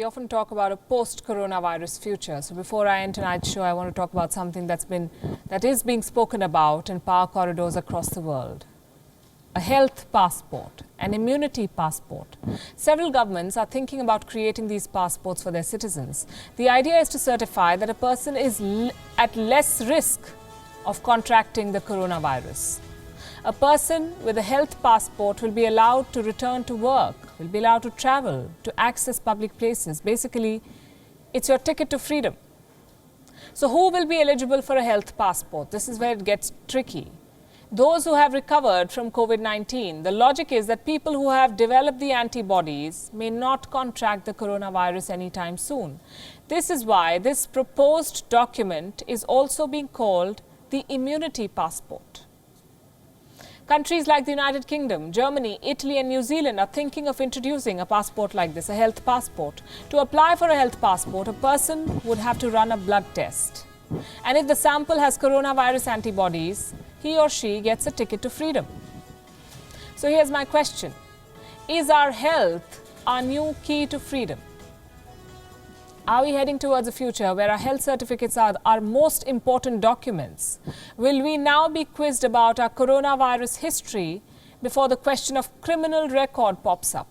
We often talk about a post-coronavirus future. So before I end tonight's show, I want to talk about something that is being spoken about in power corridors across the world. A health passport, an immunity passport. Several governments are thinking about creating these passports for their citizens. The idea is to certify that a person is at less risk of contracting the coronavirus. A person with a health passport will be allowed to return to work, will be allowed to travel, to access public places. Basically, it's your ticket to freedom. So who will be eligible for a health passport? This is where it gets tricky. Those who have recovered from COVID-19, the logic is that people who have developed the antibodies may not contract the coronavirus anytime soon. This is why this proposed document is also being called the immunity passport. Countries like the United Kingdom, Germany, Italy and New Zealand are thinking of introducing a passport like this, a health passport. To apply for a health passport, a person would have to run a blood test. And if the sample has coronavirus antibodies, he or she gets a ticket to freedom. So here's my question. Is our health our new key to freedom? Are we heading towards a future where our health certificates are our most important documents? Will we now be quizzed about our coronavirus history before the question of criminal record pops up?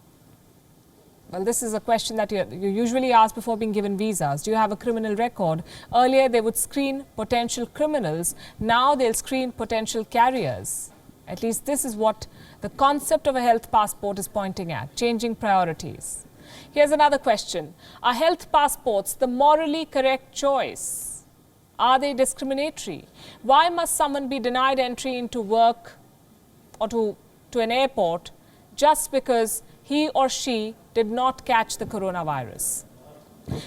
Well, this is a question that you usually ask before being given visas. Do you have a criminal record? Earlier, they would screen potential criminals. Now they'll screen potential carriers. At least this is what the concept of a health passport is pointing at, changing priorities. Here's another question. Are health passports the morally correct choice? Are they discriminatory? Why must someone be denied entry into work or to an airport just because he or she did not catch the coronavirus?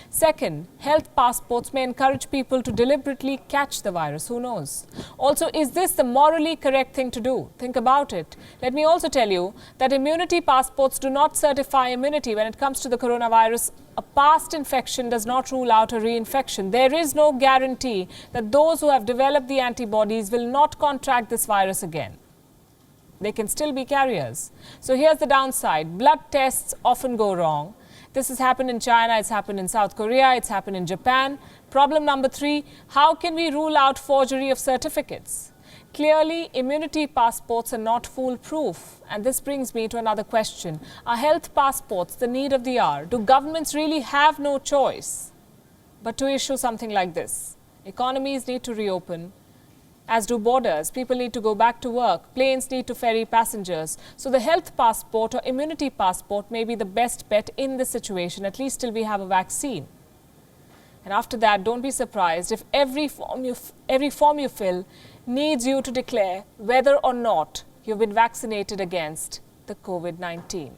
Second, health passports may encourage people to deliberately catch the virus. Who knows? Also, is this the morally correct thing to do? Think about it. Let me also tell you that immunity passports do not certify immunity when it comes to the coronavirus. A past infection does not rule out a reinfection. There is no guarantee that those who have developed the antibodies will not contract this virus again. They can still be carriers. So here's the downside. Blood tests often go wrong. This has happened in China, it's happened in South Korea, it's happened in Japan. Problem number 3, how can we rule out forgery of certificates? Clearly, immunity passports are not foolproof. And this brings me to another question. Are health passports the need of the hour? Do governments really have no choice but to issue something like this? Economies need to reopen, as do borders. People need to go back to work. Planes need to ferry passengers. So the health passport or immunity passport may be the best bet in this situation, at least till we have a vaccine. And after that, don't be surprised if every form you fill needs you to declare whether or not you've been vaccinated against the COVID-19.